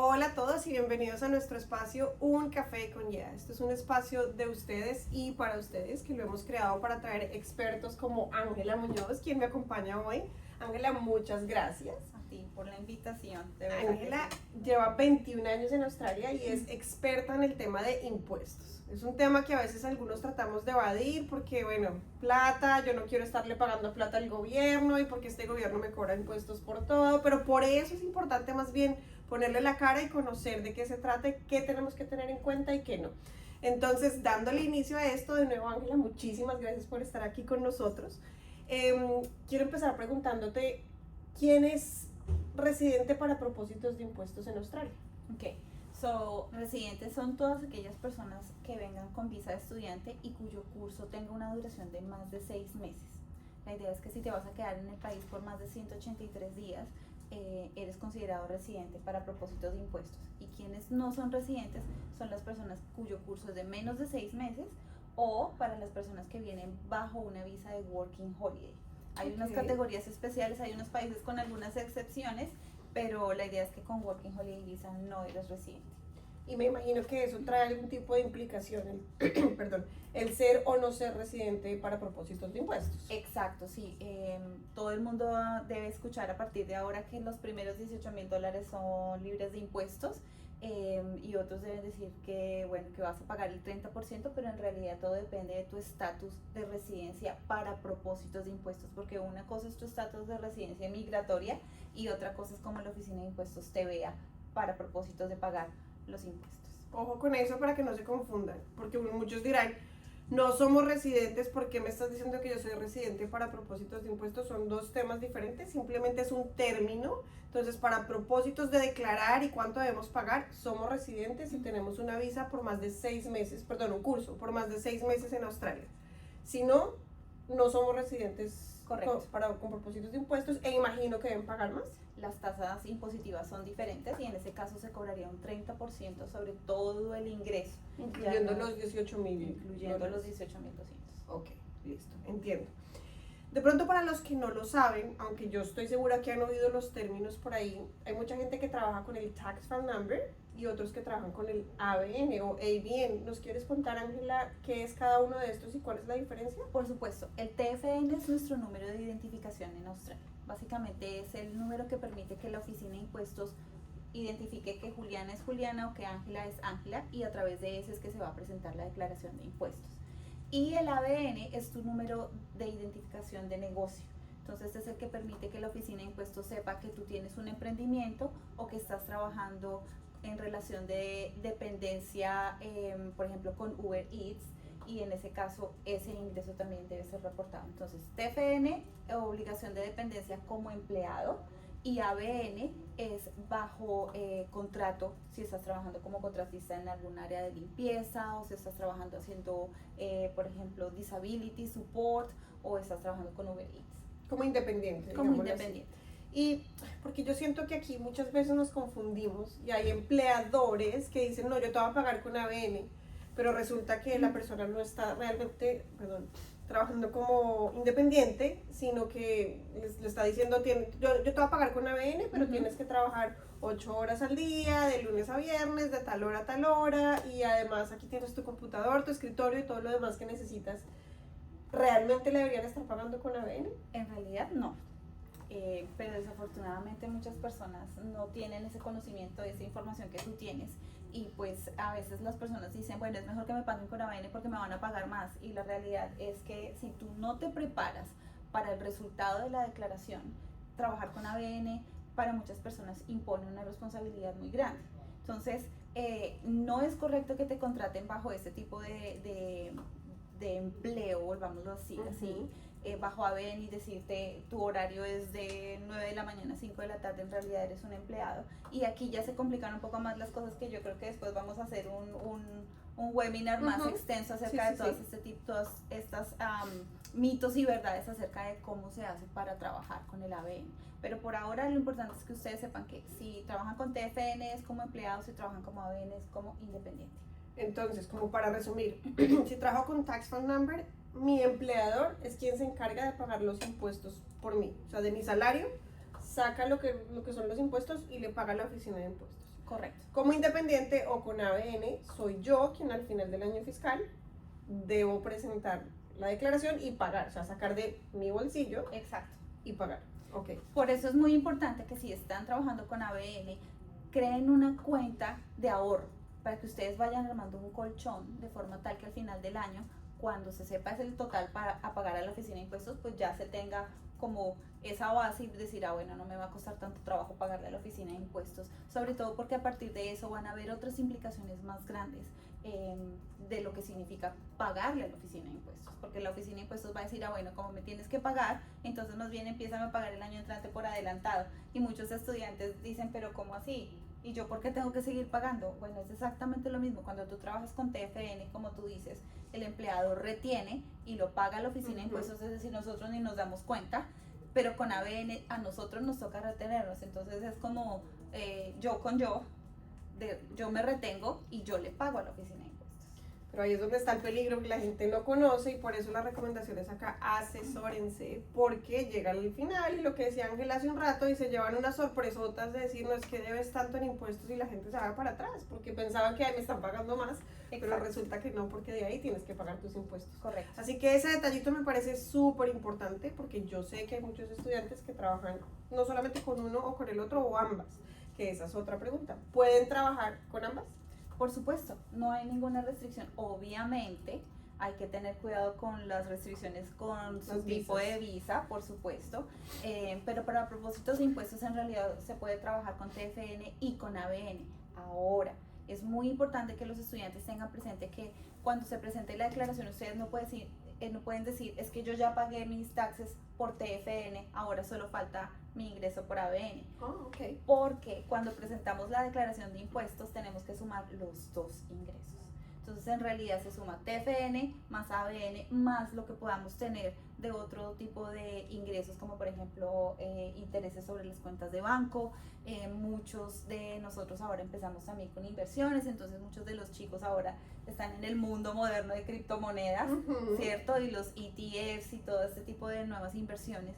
Hola a todos y bienvenidos a nuestro espacio Un Café con Yeah. Esto es un espacio de ustedes y para ustedes que lo hemos creado para traer expertos como Ángela Muñoz, quien me acompaña hoy. Ángela, muchas gracias. A ti por la invitación, de verdad. Ángela lleva 21 años en Australia y es experta en el tema de impuestos. Es un tema que a veces algunos tratamos de evadir porque, bueno, plata, yo no quiero estarle pagando plata al gobierno y porque este gobierno me cobra impuestos por todo, pero por eso es importante más bien ponerle la cara y conocer de qué se trata, qué tenemos que tener en cuenta y qué no. Entonces, dándole inicio a esto, de nuevo, Ángela, muchísimas gracias por estar aquí con nosotros. Quiero empezar preguntándote, ¿quién es residente para propósitos de impuestos en Australia? Ok, residentes son todas aquellas personas que vengan con visa de estudiante y cuyo curso tenga una duración de más de 6 meses. La idea es que si te vas a quedar en el país por más de 183 días, eres considerado residente para propósitos de impuestos. Y quienes no son residentes son las personas cuyo curso es de menos de 6 meses o para las personas que vienen bajo una visa de Working Holiday. Hay unas categorías especiales, hay unos países con algunas excepciones, pero la idea es que con Working Holiday Visa no eres residente. Y me imagino que eso trae algún tipo de implicación, perdón, el ser o no ser residente para propósitos de impuestos. Exacto, sí. Todo el mundo debe escuchar a partir de ahora que los primeros $18,000 son libres de impuestos. Y otros deben decir que, bueno, que vas a pagar el 30%, pero en realidad todo depende de tu estatus de residencia para propósitos de impuestos, porque una cosa es tu estatus de residencia migratoria y otra cosa es como la oficina de impuestos te vea para propósitos de pagar los impuestos. Ojo con eso para que no se confundan, porque muchos dirán, no somos residentes, ¿por qué me estás diciendo que yo soy residente para propósitos de impuestos? Son dos temas diferentes, simplemente es un término. Entonces, para propósitos de declarar y cuánto debemos pagar, somos residentes y tenemos una visa por más de 6 meses, perdón, un curso por más de 6 meses en Australia. Si no, no somos residentes. Correcto. Con propósitos de impuestos, e imagino que deben pagar más. Las tasas impositivas son diferentes y en ese caso se cobraría un 30% sobre todo el ingreso. Incluyendo los 18,000. Incluyendo los 18,200. Ok, listo, entiendo. De pronto, para los que no lo saben, aunque yo estoy segura que han oído los términos por ahí, hay mucha gente que trabaja con el Tax File Number y otros que trabajan con el ABN o ABN. ¿Nos quieres contar, Ángela, qué es cada uno de estos y cuál es la diferencia? Por supuesto, el TFN es nuestro número de identificación en Australia. Básicamente es el número que permite que la oficina de impuestos identifique que Juliana es Juliana o que Ángela es Ángela, y a través de ese es que se va a presentar la declaración de impuestos. Y el ABN es tu número de identificación de negocio. Entonces es el que permite que la oficina de impuestos sepa que tú tienes un emprendimiento o que estás trabajando en relación de dependencia, por ejemplo con Uber Eats, y en ese caso ese ingreso también debe ser reportado. Entonces TFN, obligación de dependencia como empleado, y ABN es bajo contrato, si estás trabajando como contratista en algún área de limpieza o si estás trabajando haciendo, por ejemplo, disability support o estás trabajando con Uber Eats. Como independiente. Como independiente. Y porque yo siento que aquí muchas veces nos confundimos y hay empleadores que dicen, no, yo te voy a pagar con ABN, pero resulta que la persona no está realmente, trabajando como independiente, sino que le está diciendo, yo te voy a pagar con ABN, pero tienes que trabajar 8 horas al día, de lunes a viernes, de tal hora a tal hora, y además aquí tienes tu computador, tu escritorio y todo lo demás que necesitas. ¿Realmente le deberían estar pagando con ABN? En realidad no. Pero desafortunadamente muchas personas no tienen ese conocimiento, esa información que tú tienes, y pues a veces las personas dicen, bueno, es mejor que me paguen con ABN porque me van a pagar más, y la realidad es que si tú no te preparas para el resultado de la declaración, trabajar con ABN para muchas personas impone una responsabilidad muy grande. Entonces no es correcto que te contraten bajo ese tipo de empleo, volvámoslo así, bajo ABN, y decirte tu horario es de 9 de la mañana a 5 de la tarde, en realidad eres un empleado. Y aquí ya se complican un poco más las cosas, que yo creo que después vamos a hacer un webinar más extenso acerca de todos estos mitos y verdades acerca de cómo se hace para trabajar con el ABN. Pero por ahora lo importante es que ustedes sepan que si trabajan con TFN es como empleados, si trabajan como ABN es como independiente. Entonces, como para resumir, si trabajo con Tax File Number, mi empleador es quien se encarga de pagar los impuestos por mí. O sea, de mi salario, saca lo que son los impuestos y le paga a la oficina de impuestos. Correcto. Como independiente o con ABN, soy yo quien al final del año fiscal debo presentar la declaración y pagar, o sea, sacar de mi bolsillo. Exacto. Y pagar. Ok. Por eso es muy importante que si están trabajando con ABN, creen una cuenta de ahorro para que ustedes vayan armando un colchón de forma tal que al final del año, cuando se sepa es el total para a pagar a la oficina de impuestos, pues ya se tenga como esa base y decir, ah, bueno, no me va a costar tanto trabajo pagarle a la oficina de impuestos, sobre todo porque a partir de eso van a haber otras implicaciones más grandes de lo que significa pagarle a la oficina de impuestos, porque la oficina de impuestos va a decir, ah, bueno, como me tienes que pagar, entonces más bien empiezan a pagar el año entrante por adelantado, y muchos estudiantes dicen, pero ¿cómo así? ¿Y yo por qué tengo que seguir pagando? Bueno, es exactamente lo mismo. Cuando tú trabajas con TFN, como tú dices, el empleado retiene y lo paga la oficina de impuestos, es decir, nosotros ni nos damos cuenta, pero con ABN a nosotros nos toca retenernos. Entonces es como yo con yo, yo me retengo y yo le pago a la oficina de impuestos. Pero ahí es donde está el peligro que la gente no conoce y por eso la recomendación es acá, asesórense, porque llega al final y lo que decía Ángel hace un rato y se llevan unas sorpresotas de decir, no es que debes tanto en impuestos y la gente se va para atrás, porque pensaban que ahí me están pagando más, pero resulta que no, porque de ahí tienes que pagar tus impuestos. Correcto. Así que ese detallito me parece súper importante porque yo sé que hay muchos estudiantes que trabajan no solamente con uno o con el otro o ambas, que esa es otra pregunta. ¿Pueden trabajar con ambas? Por supuesto, no hay ninguna restricción. Obviamente hay que tener cuidado con las restricciones con su tipo de visa, por supuesto, pero para propósitos de impuestos en realidad se puede trabajar con TFN y con ABN. Ahora, es muy importante que los estudiantes tengan presente que cuando se presente la declaración ustedes no pueden decir, es que yo ya pagué mis taxes por TFN, ahora solo falta mi ingreso por ABN. Oh, okay. Porque cuando presentamos la declaración de impuestos tenemos que sumar los dos ingresos. Entonces en realidad se suma TFN más ABN más lo que podamos tener de otro tipo de ingresos, como por ejemplo intereses sobre las cuentas de banco. Muchos de nosotros ahora empezamos también con inversiones, entonces muchos de los chicos ahora están en el mundo moderno de criptomonedas, ¿cierto? Y los ETFs y todo este tipo de nuevas inversiones.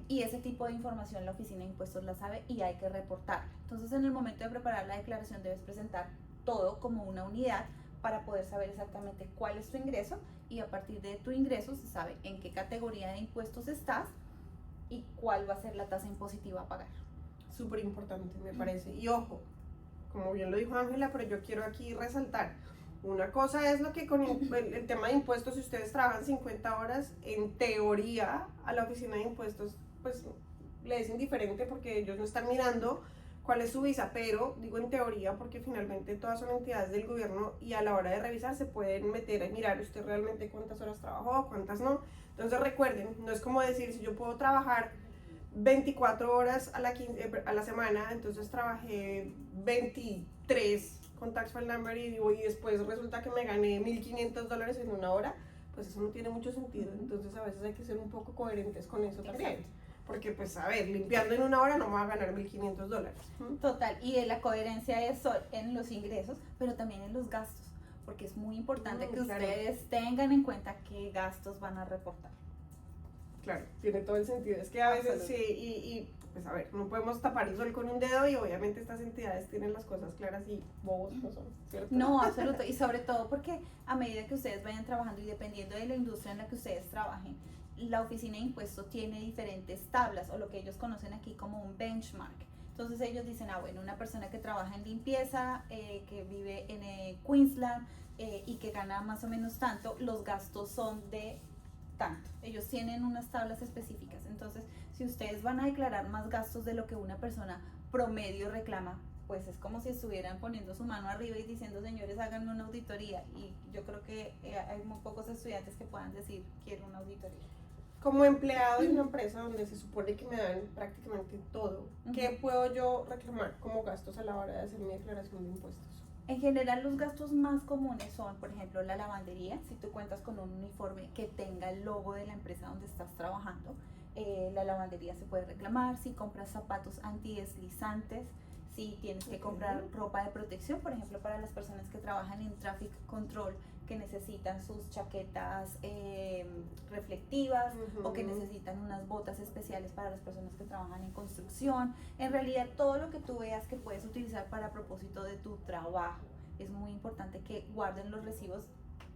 Y ese tipo de información la oficina de impuestos la sabe y hay que reportar. Entonces en el momento de preparar la declaración debes presentar todo como una unidad para poder saber exactamente cuál es tu ingreso y a partir de tu ingreso se sabe en qué categoría de impuestos estás y cuál va a ser la tasa impositiva a pagar. Súper importante, me parece. Y ojo, como bien lo dijo Ángela, pero yo quiero aquí resaltar, una cosa es lo que con el tema de impuestos, si ustedes trabajan 50 horas, en teoría a la oficina de impuestos, pues le es indiferente porque ellos no están mirando cuál es su visa, pero digo en teoría porque finalmente todas son entidades del gobierno y a la hora de revisar se pueden meter a mirar usted realmente cuántas horas trabajó, cuántas no. Entonces recuerden, no es como decir si yo puedo trabajar 24 horas a la semana, entonces trabajé 23 con Tax File Number y después resulta que me gané $1,500 en una hora, pues eso no tiene mucho sentido. Entonces a veces hay que ser un poco coherentes con eso también. Porque pues a ver, limpiando en una hora no me va a ganar $1,500. Total, y la coherencia es en los ingresos, pero también en los gastos, porque es muy importante que ustedes tengan en cuenta qué gastos van a reportar. Claro, tiene todo el sentido. Es que a veces sí, y pues a ver, no podemos tapar el sol con un dedo y obviamente estas entidades tienen las cosas claras y bobos no son, ¿cierto? No, absoluto, y sobre todo porque a medida que ustedes vayan trabajando y dependiendo de la industria en la que ustedes trabajen, la oficina de impuestos tiene diferentes tablas o lo que ellos conocen aquí como un benchmark. Entonces ellos dicen, ah bueno, una persona que trabaja en limpieza, que vive en Queensland y que gana más o menos tanto, los gastos son de tanto. Ellos tienen unas tablas específicas. Entonces, si ustedes van a declarar más gastos de lo que una persona promedio reclama, pues es como si estuvieran poniendo su mano arriba y diciendo, señores, háganme una auditoría. Y yo creo que hay muy pocos estudiantes que puedan decir, quiero una auditoría. Como empleado de una empresa donde se supone que me dan prácticamente todo, ¿qué puedo yo reclamar como gastos a la hora de hacer mi declaración de impuestos? En general los gastos más comunes son, por ejemplo, la lavandería, si tú cuentas con un uniforme que tenga el logo de la empresa donde estás trabajando, la lavandería se puede reclamar. Si compras zapatos antideslizantes, si tienes que comprar ropa de protección, por ejemplo, para las personas que trabajan en traffic control, que necesitan sus chaquetas reflectivas o que necesitan unas botas especiales para las personas que trabajan en construcción. En realidad, todo lo que tú veas que puedes utilizar para propósito de tu trabajo. Es muy importante que guarden los recibos.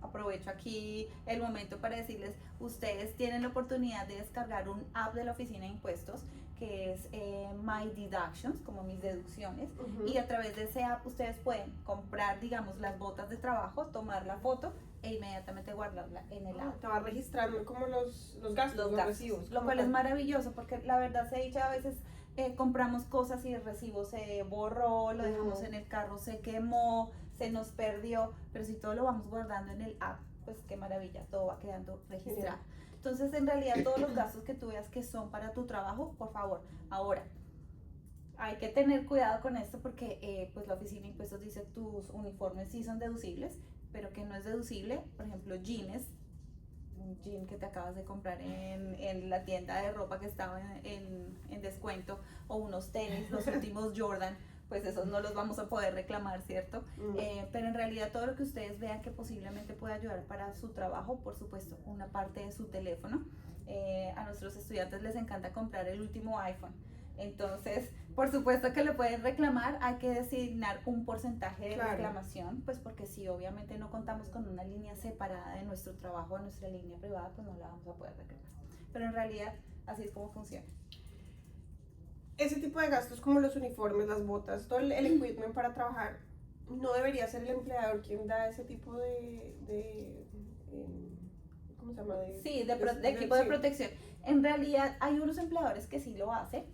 Aprovecho aquí el momento para decirles, ustedes tienen la oportunidad de descargar un app de la Oficina de Impuestos que es My Deductions, como mis deducciones, y a través de ese app ustedes pueden comprar, digamos, las botas de trabajo, tomar la foto e inmediatamente guardarla en el app. Te va registrando como los gastos, los recibos. Lo cual es maravilloso, porque la verdad se ha dicho, a veces compramos cosas y el recibo se borró, lo dejamos en el carro, se quemó, se nos perdió, pero si todo lo vamos guardando en el app, pues qué maravilla, todo va quedando registrado. Entonces, en realidad, todos los gastos que tú veas que son para tu trabajo, por favor, ahora, hay que tener cuidado con esto porque pues la Oficina de Impuestos dice tus uniformes sí son deducibles, pero que no es deducible, por ejemplo, jeans, un jean que te acabas de comprar en la tienda de ropa que estaba en descuento, o unos tenis, los últimos Jordan, pues esos no los vamos a poder reclamar, ¿cierto? Pero en realidad todo lo que ustedes vean que posiblemente pueda ayudar para su trabajo, por supuesto, una parte de su teléfono. A nuestros estudiantes les encanta comprar el último iPhone. Entonces, por supuesto que lo pueden reclamar, hay que designar un porcentaje de reclamación, pues porque si obviamente no contamos con una línea separada de nuestro trabajo, de nuestra línea privada, pues no la vamos a poder reclamar. Pero en realidad, así es como funciona. Ese tipo de gastos como los uniformes, las botas, todo el equipment para trabajar, no debería ser el empleador quien da ese tipo de ¿cómo se llama? De equipo de protección. En realidad hay unos empleadores que sí lo hacen,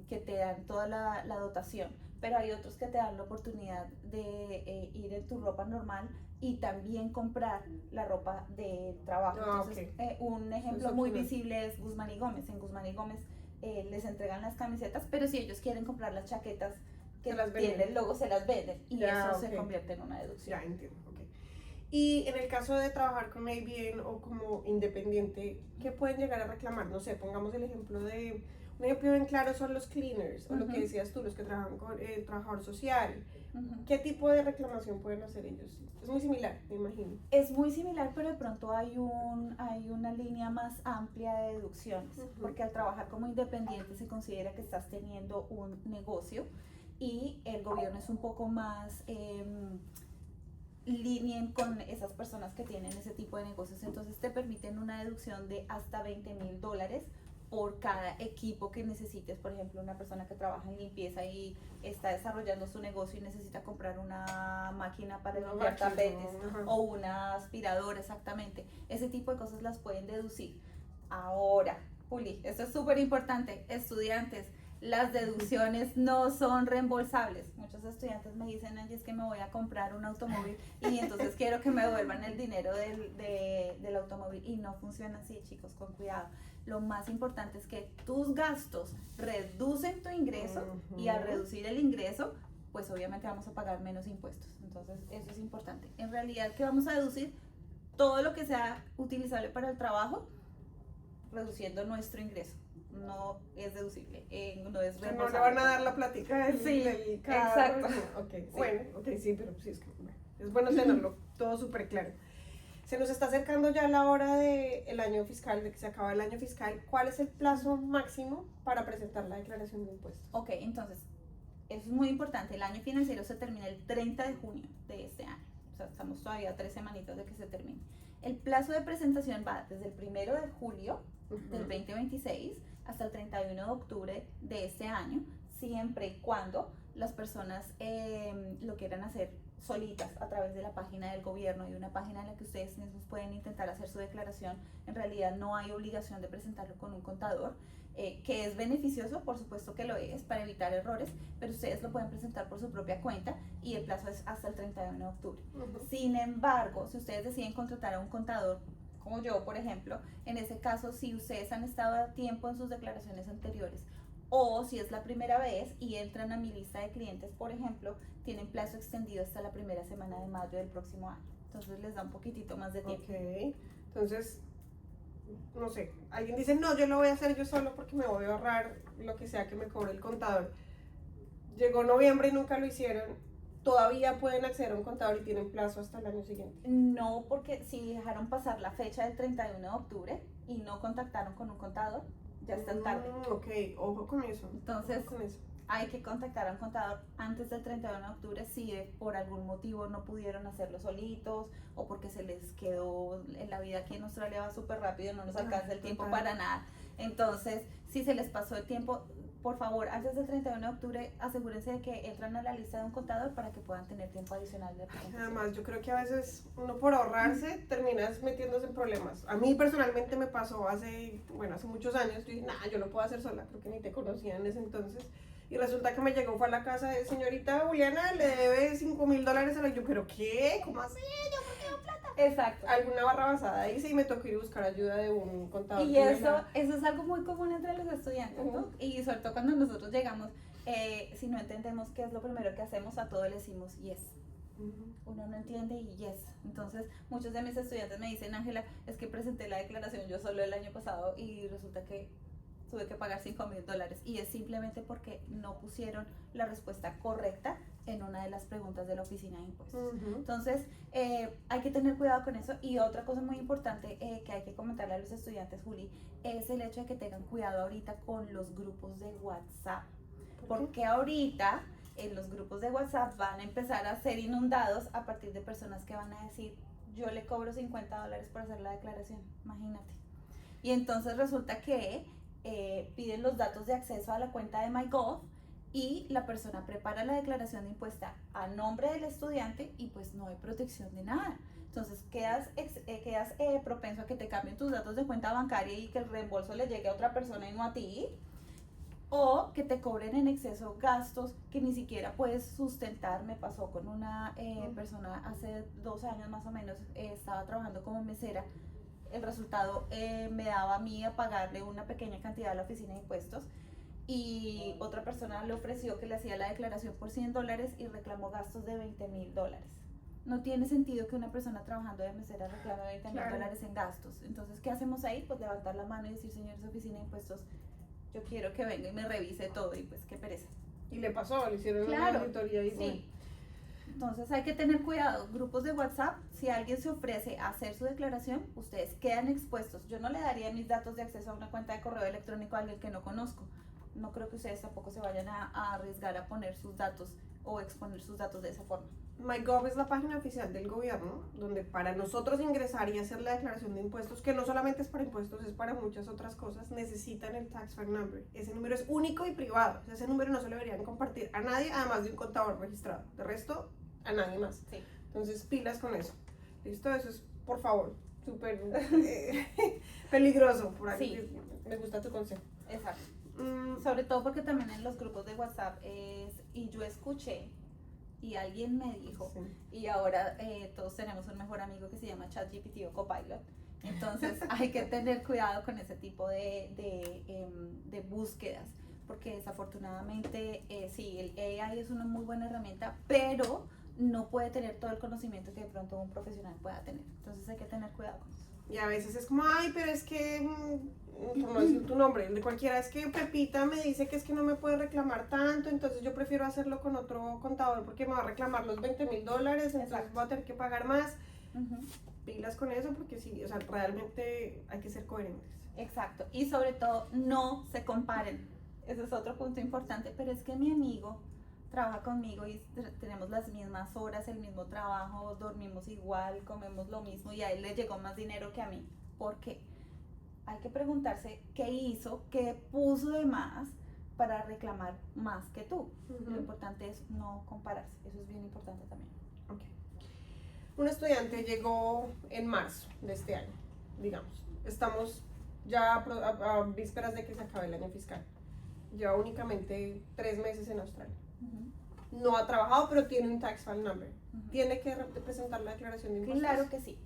que te dan toda la dotación, pero hay otros que te dan la oportunidad de ir en tu ropa normal y también comprar la ropa de trabajo. Entonces, un ejemplo muy visible es Guzmán y Gómez. En Guzmán y Gómez les entregan las camisetas, pero si ellos quieren comprar las chaquetas que tienen el logo, se las venden y eso se convierte en una deducción. Ya entiendo. Y en el caso de trabajar con ABN o como independiente, ¿qué pueden llegar a reclamar? No sé, pongamos el ejemplo de, un ejemplo bien claro son los cleaners, o lo que decías tú, los que trabajan con el trabajador social. ¿Qué tipo de reclamación pueden hacer ellos? Es muy similar, me imagino. Es muy similar, pero de pronto hay una línea más amplia de deducciones, porque al trabajar como independiente se considera que estás teniendo un negocio y el gobierno es un poco más lineen con esas personas que tienen ese tipo de negocios, entonces te permiten una deducción de hasta $20,000 por cada equipo que necesites. Por ejemplo, una persona que trabaja en limpieza y está desarrollando su negocio y necesita comprar una máquina para limpiar tapetes o una aspiradora, exactamente, ese tipo de cosas las pueden deducir. Ahora, Juli, esto es súper importante, estudiantes, las deducciones no son reembolsables. Muchos estudiantes me dicen, Angie, es que me voy a comprar un automóvil y entonces quiero que me devuelvan el dinero del automóvil, y no funciona así, chicos, con cuidado. Lo más importante es que tus gastos reducen tu ingreso y al reducir el ingreso, pues obviamente vamos a pagar menos impuestos. Entonces eso es importante. En realidad, ¿qué vamos a deducir? Todo lo que sea utilizable para el trabajo, reduciendo nuestro ingreso. No es deducible, no es reembolsable. No le van a dar la plática del carro. Exacto. Bueno, sí, pero sí, es bueno tenerlo todo súper claro. Se nos está acercando ya la hora del año fiscal, de que se acaba el año fiscal. ¿Cuál es el plazo máximo para presentar la declaración de impuestos? Ok, entonces, eso es muy importante. El año financiero se termina el 30 de junio de este año. O sea, estamos todavía 3 semanitas de que se termine. El plazo de presentación va desde el 1 de julio del 2026 hasta el 31 de octubre de este año, siempre y cuando las personas lo quieran hacer solitas a través de la página del gobierno. Hay una página en la que ustedes mismos pueden intentar hacer su declaración. En realidad no hay obligación de presentarlo con un contador, que es beneficioso, por supuesto que lo es, para evitar errores, pero ustedes lo pueden presentar por su propia cuenta y el plazo es hasta el 31 de octubre. Sin embargo, si ustedes deciden contratar a un contador, como yo, por ejemplo, en ese caso, si ustedes han estado a tiempo en sus declaraciones anteriores, o si es la primera vez y entran a mi lista de clientes, por ejemplo, tienen plazo extendido hasta la primera semana de mayo del próximo año. Entonces les da un poquitito más de tiempo. Ok, entonces, no sé, alguien dice, no, yo lo voy a hacer yo solo porque me voy a ahorrar lo que sea que me cobre el contador. llegó noviembre y nunca lo hicieron, todavía pueden acceder a un contador y tienen plazo hasta el año siguiente. No, porque si dejaron pasar la fecha del 31 de octubre y no contactaron con un contador, ya están tarde. Ok, ojo con eso. Entonces, ojo con eso. hay que contactar a un contador antes del 31 de octubre si por algún motivo no pudieron hacerlo solitos o porque se les quedó en la vida aquí en Australia va súper rápido, no nos alcanza el tiempo Total. para nada. Entonces, si se les pasó el tiempo, por favor, antes del 31 de octubre asegúrense de que entran a la lista de un contador para que puedan tener tiempo adicional de presentación. Además, yo creo que a veces uno por ahorrarse terminas metiéndose en problemas. A mí personalmente me pasó hace muchos años. Yo dije, nah, yo lo puedo hacer sola, creo que ni te conocía en ese entonces. Y resulta que me llegó, fue a la casa de señorita Juliana, le debe $5,000 a la. Yo, ¿pero qué? ¿Cómo así? ¿Yo por qué tengo plata? Exacto. Alguna barra basada hice y me tocó ir a buscar ayuda de un contador. Y eso es algo muy común entre los estudiantes, ¿no? Ujú. Y sobre todo cuando nosotros llegamos, si no entendemos qué es lo primero que hacemos, a todo le decimos yes. Uno no entiende y yes. Entonces, muchos de mis estudiantes me dicen, Ángela, es que presenté la declaración yo solo el año pasado y resulta que tuve que pagar $5,000 y es simplemente porque no pusieron la respuesta correcta en una de las preguntas de la oficina de impuestos. Entonces, hay que tener cuidado con eso. Y otra cosa muy importante que hay que comentarle a los estudiantes, Juli, es el hecho de que tengan cuidado ahorita con los grupos de WhatsApp. Porque ahorita en los grupos de WhatsApp van a empezar a ser inundados a partir de personas que van a decir, yo le cobro $50 por hacer la declaración, imagínate. Y entonces resulta que piden los datos de acceso a la cuenta de MyGov y la persona prepara la declaración de impuesta a nombre del estudiante y pues no hay protección de nada. Entonces quedas propenso a que te cambien tus datos de cuenta bancaria y que el reembolso le llegue a otra persona y no a ti, o que te cobren en exceso gastos que ni siquiera puedes sustentar. Me pasó con una persona hace 2 años más o menos, estaba trabajando como mesera. El resultado me daba a mí a pagarle una pequeña cantidad a la oficina de impuestos y otra persona le ofreció que le hacía la declaración por $100 y reclamó gastos de $20,000. No tiene sentido que una persona trabajando de mesera reclame $20,000 en gastos. Entonces, ¿qué hacemos ahí? Pues levantar la mano y decir, señores de oficina de impuestos, yo quiero que venga y me revise todo y pues qué pereza. Y le pasó, le hicieron Claro, una auditoría y sí. Entonces hay que tener cuidado. Grupos de WhatsApp, si alguien se ofrece a hacer su declaración, ustedes quedan expuestos. Yo no le daría mis datos de acceso a una cuenta de correo electrónico a alguien que no conozco. No creo que ustedes tampoco se vayan a arriesgar a poner sus datos o exponer sus datos de esa forma. MyGov es la página oficial del gobierno, donde para nosotros ingresar y hacer la declaración de impuestos, que no solamente es para impuestos, es para muchas otras cosas, necesitan el Tax File Number. Ese número es único y privado. O sea, ese número no se lo deberían compartir a nadie, además de un contador registrado. De resto, a nadie más. Sí. Entonces, pilas con eso. ¿Listo? Eso es, por favor, súper peligroso. Por ahí. Sí. Me gusta tu consejo. Exacto. Sobre todo porque también en los grupos de WhatsApp y yo escuché y alguien me dijo, Sí. y ahora todos tenemos un mejor amigo que se llama ChatGPT o Copilot, entonces hay que tener cuidado con ese tipo de búsquedas, porque desafortunadamente sí, el AI es una muy buena herramienta, pero no puede tener todo el conocimiento que de pronto un profesional pueda tener, entonces hay que tener cuidado con eso. Y a veces es como, ay, pero es que, por no decir tu nombre, el de cualquiera, es que Pepita me dice que es que no me puede reclamar tanto, entonces yo prefiero hacerlo con otro contador porque me va a reclamar los $20,000, entonces Exacto. voy a tener que pagar más. Uh-huh. Pilas con eso porque sí, o sea, realmente hay que ser coherentes. Exacto, y sobre todo no se comparen, ese es otro punto importante, pero es que mi amigo trabaja conmigo y tenemos las mismas horas, el mismo trabajo, dormimos igual, comemos lo mismo y a él le llegó más dinero que a mí. ¿Por qué? Hay que preguntarse qué hizo, qué puso de más para reclamar más que tú. Lo importante es no compararse, eso es bien importante también. Okay. Un estudiante llegó en marzo de este año, digamos. Estamos ya a vísperas de que se acabe el año fiscal. Lleva únicamente 3 meses en Australia. No ha trabajado, pero tiene un tax file number. Tiene que presentar la declaración de impuestos. Claro que sí.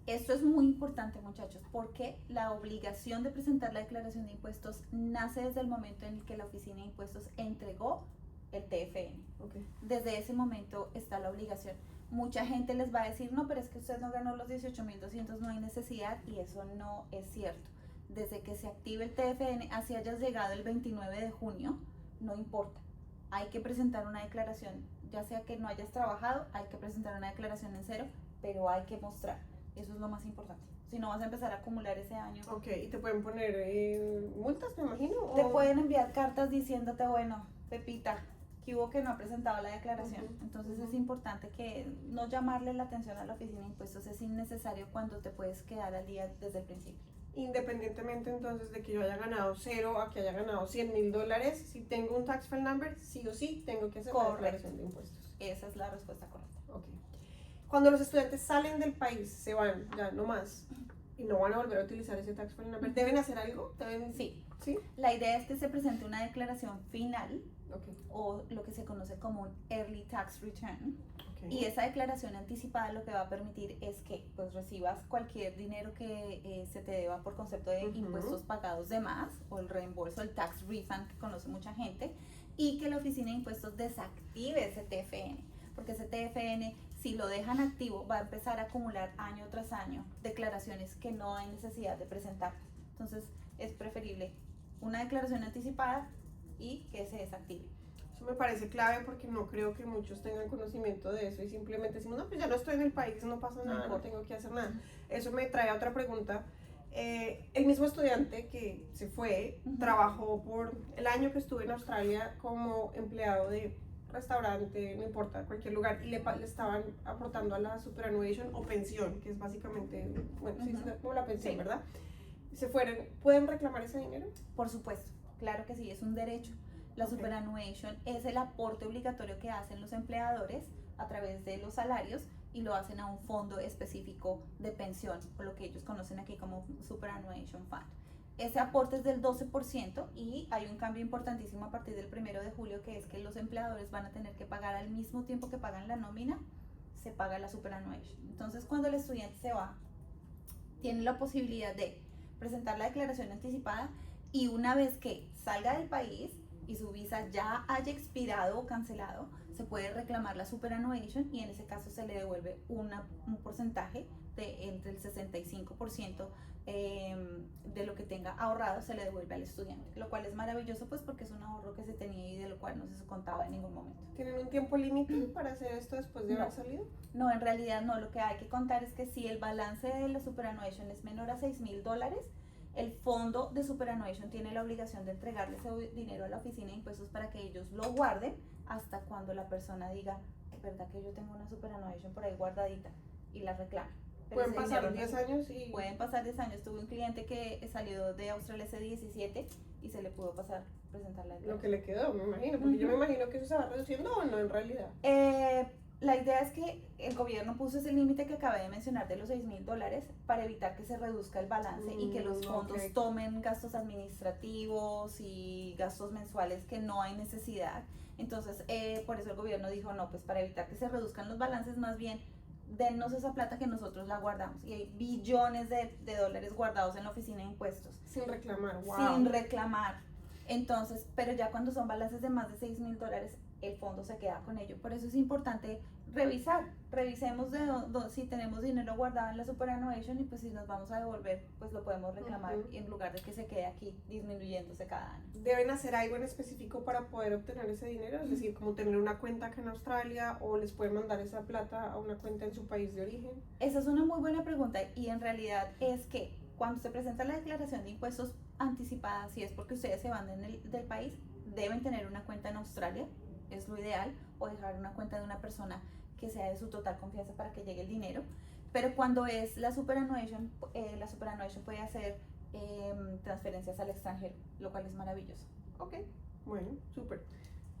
Esto es muy importante, muchachos, porque la obligación de presentar la declaración de impuestos nace desde el momento en el que la Oficina de Impuestos entregó el TFN. Okay. Desde ese momento está la obligación. Mucha gente les va a decir, no, pero es que usted no ganó los 18,200, no hay necesidad, y eso no es cierto. Desde que se active el TFN, así hayas llegado el 29 de junio, no importa. hay que presentar una declaración, ya sea que no hayas trabajado, hay que presentar una declaración en cero, pero hay que mostrar, eso es lo más importante. Si no vas a empezar a acumular ese año. Ok, y te pueden poner multas, me imagino. Te pueden enviar cartas diciéndote, bueno, Pepita, que hubo que no ha presentado la declaración. Entonces es importante que no llamarle la atención a la oficina de impuestos es innecesario cuando te puedes quedar al día desde el principio. Independientemente entonces de que yo haya ganado 0 a que haya ganado $100,000, si tengo un tax file number, sí o sí tengo que hacer la declaración de impuestos. Esa es la respuesta correcta. Okay. Cuando los estudiantes salen del país, se van, ya no más, y no van a volver a utilizar ese tax file number, ¿deben hacer algo? Sí. ¿Sí? La idea es que se presente una declaración final, okay, o lo que se conoce como un Early Tax Return. okay. Y esa declaración anticipada lo que va a permitir es que pues recibas cualquier dinero que se te deba por concepto de impuestos pagados de más, o el reembolso, el tax refund que conoce mucha gente, y que la oficina de impuestos desactive ese TFN, porque ese TFN, si lo dejan activo, va a empezar a acumular año tras año declaraciones que no hay necesidad de presentar. Entonces es preferible una declaración anticipada y que se desactive. Eso me parece clave porque no creo que muchos tengan conocimiento de eso y simplemente decimos, no, pues ya no estoy en el país, no pasa nada, no tengo que hacer nada. Eso me trae a otra pregunta. El mismo estudiante que se fue, trabajó por el año que estuve en Australia como empleado de restaurante, no importa, cualquier lugar, y le estaban aportando a la superannuation o pensión, que es básicamente, bueno, sí, es como la pensión, ¿verdad? Se fueron, ¿pueden reclamar ese dinero? Por supuesto, claro que sí, es un derecho. La superannuation es el aporte obligatorio que hacen los empleadores a través de los salarios y lo hacen a un fondo específico de pensión, o lo que ellos conocen aquí como Superannuation Fund. Ese aporte es del 12% y hay un cambio importantísimo a partir del 1 de julio, que es que los empleadores van a tener que pagar al mismo tiempo que pagan la nómina, se paga la superannuation. Entonces, cuando el estudiante se va, tiene la posibilidad de presentar la declaración anticipada, y una vez que salga del país y su visa ya haya expirado o cancelado, se puede reclamar la superannuation, y en ese caso se le devuelve un porcentaje de entre el 65% de lo que tenga ahorrado, se le devuelve al estudiante, lo cual es maravilloso, pues porque es un ahorro que se tenía y de lo cual no se contaba en ningún momento. ¿Tienen un tiempo límite para hacer esto después de haber salido? No, en realidad no. Lo que hay que contar es que si el balance de la superannuation es menor a $6,000, el fondo de superannuation tiene la obligación de entregarle ese dinero a la oficina de impuestos para que ellos lo guarden hasta cuando la persona diga, es verdad que yo tengo una superannuation por ahí guardadita, y la reclame. Pueden pasar 10 años y... Pueden pasar 10 años. Tuve un cliente que salió de Australia hace 17 y se le pudo presentar la declaración. Lo que le quedó, me imagino, porque yo me imagino que eso se va reduciendo, o no en realidad. La idea es que el gobierno puso ese límite que acabé de mencionar de los $6,000 para evitar que se reduzca el balance y que los fondos tomen gastos administrativos y gastos mensuales que no hay necesidad. Entonces, por eso el gobierno dijo, no, pues para evitar que se reduzcan los balances, más bien dennos esa plata que nosotros la guardamos. Y hay billones de dólares guardados en la oficina de impuestos. Sin reclamar, wow. Sin reclamar. Entonces, pero ya cuando son balances de más de $6,000, el fondo se queda con ello. Por eso es importante revisemos si tenemos dinero guardado en la superannuation, y pues si nos vamos a devolver, pues lo podemos reclamar en lugar de que se quede aquí disminuyéndose cada año. ¿Deben hacer algo en específico para poder obtener ese dinero? Es decir, como tener una cuenta acá en Australia, o les pueden mandar esa plata a una cuenta en su país de origen. Esa es una muy buena pregunta, y en realidad es que cuando se presenta la declaración de impuestos anticipada, si es porque ustedes se van del país, deben tener una cuenta en Australia, es lo ideal, o dejar una cuenta de una persona que sea de su total confianza para que llegue el dinero. Pero cuando es la superannuation puede hacer transferencias al extranjero, lo cual es maravilloso. Ok, bueno, súper.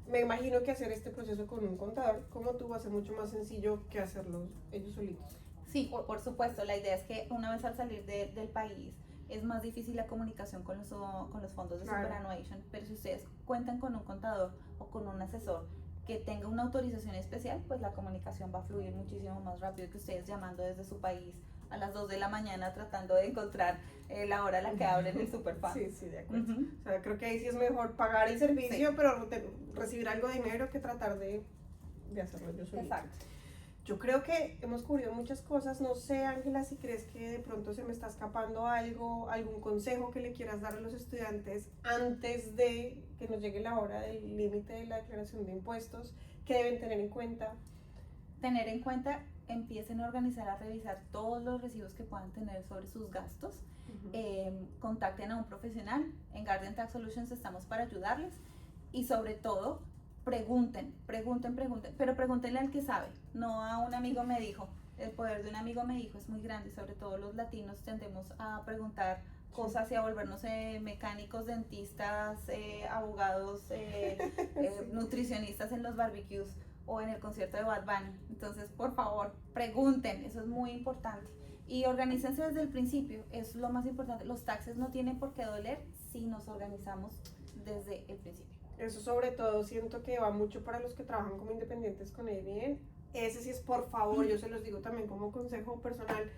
Me imagino que hacer este proceso con un contador como tú va a ser mucho más sencillo que hacerlo ellos solitos. Sí, por supuesto. La idea es que una vez al salir del país es más difícil la comunicación con los fondos de superannuation, pero si ustedes cuentan con un contador o con un asesor que tenga una autorización especial, pues la comunicación va a fluir muchísimo más rápido que ustedes llamando desde su país a las 2 de la mañana tratando de encontrar la hora a la que abren el superfund. Sí, de acuerdo. O sea, creo que ahí sí es mejor pagar el servicio, pero recibir algo de dinero, que tratar de hacerlo yo solito. Exacto. yo creo que hemos cubierto muchas cosas. No sé, Ángela, si crees que de pronto se me está escapando algo, algún consejo que le quieras dar a los estudiantes antes de que nos llegue la hora del límite de la declaración de impuestos, que deben tener en cuenta. Tener en cuenta, empiecen a organizar, a revisar todos los recibos que puedan tener sobre sus gastos. Contacten a un profesional. En Guardian Tax Solutions estamos para ayudarles, y sobre todo pregunten, pero pregúntenle al que sabe, no a un amigo me dijo. El poder de un amigo me dijo es muy grande. Sobre todo los latinos tendemos a preguntar cosas y a volvernos mecánicos, dentistas, abogados, nutricionistas en los barbecues o en el concierto de Bad Bunny. Entonces, por favor, pregunten, eso es muy importante. Y organícense desde el principio, es lo más importante. Los taxes no tienen por qué doler si nos organizamos desde el principio. Eso sobre todo siento que va mucho para los que trabajan como independientes con ABN. Ese sí es, por favor, yo se los digo también como consejo personal.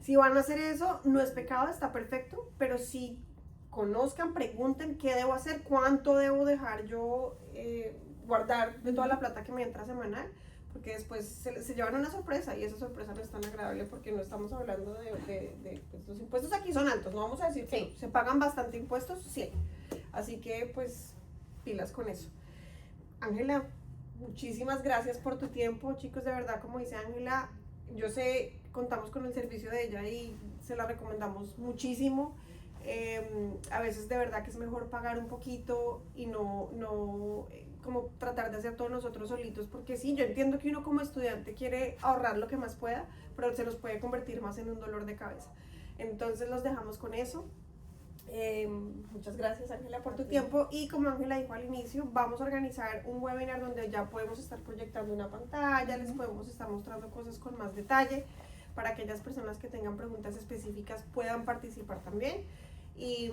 Si van a hacer eso, no es pecado, está perfecto, pero sí conozcan, pregunten qué debo hacer, cuánto debo dejar yo guardar de toda la plata que me entra semanal, porque después se llevan una sorpresa, y esa sorpresa no es tan agradable porque no estamos hablando de pues, los impuestos aquí son altos, no vamos a decir que no, se pagan bastante impuestos, sí, así que pues pilas con eso. Ángela, muchísimas gracias por tu tiempo, chicos, de verdad, como dice Ángela, yo sé, contamos con el servicio de ella y se la recomendamos muchísimo. A veces de verdad que es mejor pagar un poquito y no como tratar de hacer todos nosotros solitos, porque sí, yo entiendo que uno como estudiante quiere ahorrar lo que más pueda, pero se nos puede convertir más en un dolor de cabeza. Entonces los dejamos con eso. Muchas gracias, Ángela, por tu tiempo, y como Ángela dijo al inicio, vamos a organizar un webinar donde ya podemos estar proyectando una pantalla, les podemos estar mostrando cosas con más detalle para aquellas personas que tengan preguntas específicas puedan participar también. Y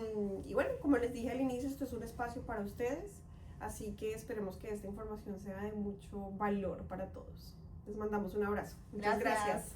bueno, como les dije al inicio, esto es un espacio para ustedes, así que esperemos que esta información sea de mucho valor para todos. Les mandamos un abrazo. Muchas gracias.